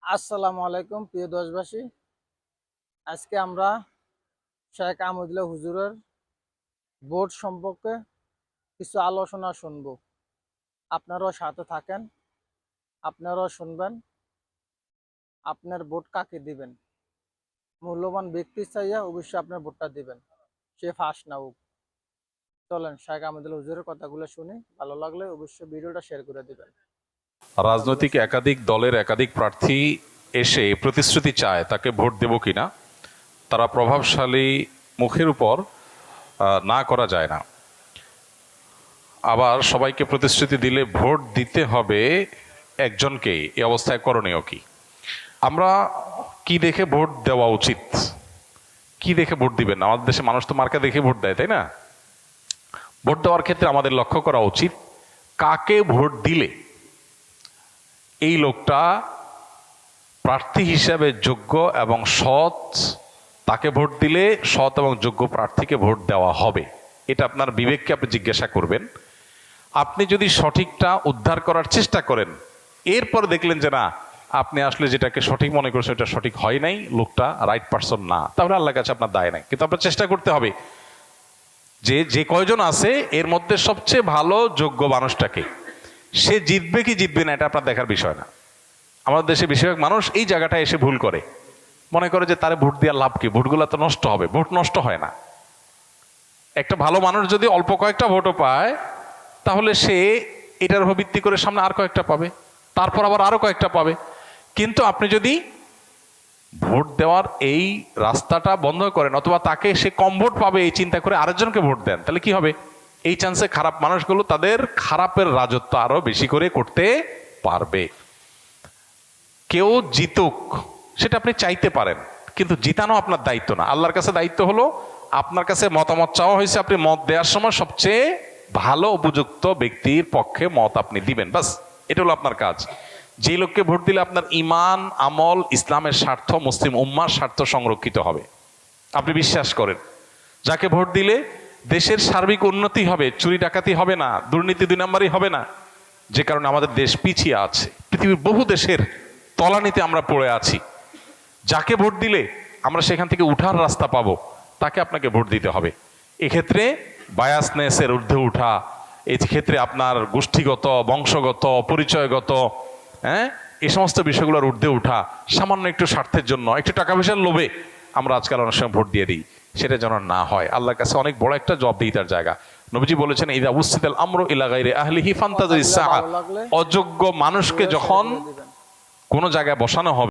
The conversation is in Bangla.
আসসালামু আলাইকুম প্রিয় দেশবাসী। আজকে আমরা শেখ আহমদুল্লাহ হুজুরের ভোট সম্পর্কে কিছু আলোচনা শুনব। আপনারাও সাথে থাকেন, আপনারাও শুনবেন। আপনার ভোট কাকে দিবেন? মূল্যবান ব্যক্তি চাইয়া অবশ্যই আপনার ভোটটা দিবেন, সে ফাঁস না হোক। চলেন শেখ আহমদুল্লাহ হুজুরের কথাগুলো শুনি। ভালো লাগলে অবশ্যই ভিডিওটা শেয়ার করে দিবেন। কথাগুলো রাজনৈতিক শুনি। একাধিক দলের একাধিক প্রার্থী এসে প্রতিশ্রুতি চায় তাকে ভোট দেব কিনা, তারা প্রভাবশালী মুখের উপর না করা যায় না। আবার সবাইকে প্রতিশ্রুতি দিলে ভোট দিতে হবে একজনকেই। এই অবস্থায় করণীয় কি? আমরা কি দেখে ভোট দেওয়া উচিত, কি দেখে ভোট দিবেন? আমাদের দেশে মানুষ তো মার্কা দেখে ভোট দেয়, তাই না? ভোট দেওয়ার ক্ষেত্রে আমাদের লক্ষ্য করা উচিত কাকে ভোট দিলে এই লোকটা প্রার্থী হিসাবে যোগ্য এবং সৎ। তাকে ভোট দিলে সৎ এবং যোগ্য প্রার্থীকে ভোট দেওয়া হবে। এটা আপনার বিবেককে আপনি জিজ্ঞাসা করবেন। আপনি যদি সঠিকটা উদ্ধার করার চেষ্টা করেন, এরপর দেখলেন যে না, আপনি আসলে যেটাকে সঠিক মনে করছেন এটা সঠিক হয় নাই, লোকটা রাইট পারসন না, তাহলে আল্লাহর কাছে আপনার দায় নাই। কিন্তু আপনার চেষ্টা করতে হবে যে যে কয়জন আছে এর মধ্যে সবচেয়ে ভালো যোগ্য মানুষটাকে। সে জিতবে কি জিতবে না এটা আপনার দেখার বিষয় না। আমাদের দেশে বেশিরভাগ মানুষ এই জায়গাটায় এসে ভুল করে, মনে করে যে তারে ভোট দেওয়ার লাভ কি, ভোটগুলো তো নষ্ট হবে। ভোট নষ্ট হয় না। একটা ভালো মানুষ যদি অল্প কয়েকটা ভোটও পায়, তাহলে সে এটার উপর ভিত্তি করে সামনে আর কয়েকটা পাবে, তারপর আবার আরো কয়েকটা পাবে। কিন্তু আপনি যদি ভোট দেওয়ার এই রাস্তাটা বন্ধ করেন, অথবা তাকে সে কম ভোট পাবে এই চিন্তা করে আরেকজনকে ভোট দেন, তাহলে কি হবে? এই চান্সে খারাপ মানুষগুলো তাদের খারাপের রাজত্ব আরো বেশি করে করতে পারবে। কেউ জিতুক সেটা আপনি চাইতে পারেন, কিন্তু জিতানো আপনার দায়িত্ব না। আল্লাহর কাছে দায়িত্ব হলো, আপনার কাছে মতামত চাওয়া হয়েছে, আপনি মত দেওয়ার সময় সবচেয়ে ভালো উপযুক্ত ব্যক্তির পক্ষে মত আপনি দিবেন, বাস। এটা হলো আপনার কাজ। যে লোককে ভোট দিলে আপনার ইমান, আমল, ইসলামের স্বার্থ, মুসলিম উম্মার স্বার্থ সংরক্ষিত হবে, আপনি বিশ্বাস করেন। যাকে ভোট দিলে দেশের সার্বিক উন্নতি হবে, চুরি ডাকাতি হবে না, দুর্নীতি 2 নম্বরই হবে না, যে কারণে আমাদের দেশ পিছিয়ে আছে। পৃথিবীর বহু দেশের তলানিতে আমরা পড়ে আছি। যাকে ভোট দিলে আমরা সেখান থেকে উঠার রাস্তা পাবো, তাকে আপনাকে ভোট দিতে হবে। এক্ষেত্রে বায়াসনেসের ঊর্ধ্বে উঠা, এক্ষেত্রে আপনার গোষ্ঠীগত, বংশগত, পরিচয়গত, এই সমস্ত বিষয়গুলোর ঊর্ধ্বে উঠা, সামান্য একটু স্বার্থের জন্য, একটু টাকা পয়সার লোভে আমরা আজকাল অনেক সময় ভোট দিয়ে দিই, সেটা যেন না হয়। আল্লাহর কাছে অনেক বড় একটা জবাবদিহিতার জায়গা। নবীজি বলেছেন, ইযা উসসিদাল আমরু ইলা গায়রি আহলিহি ফান্তাযিরিস সাআ। কথাগুলো ভালো লাগলে অযোগ্য মানুষকে ভিডিও শেয়ার যখন করে দিবেন। কোনো জায়গায় বসানো হবে,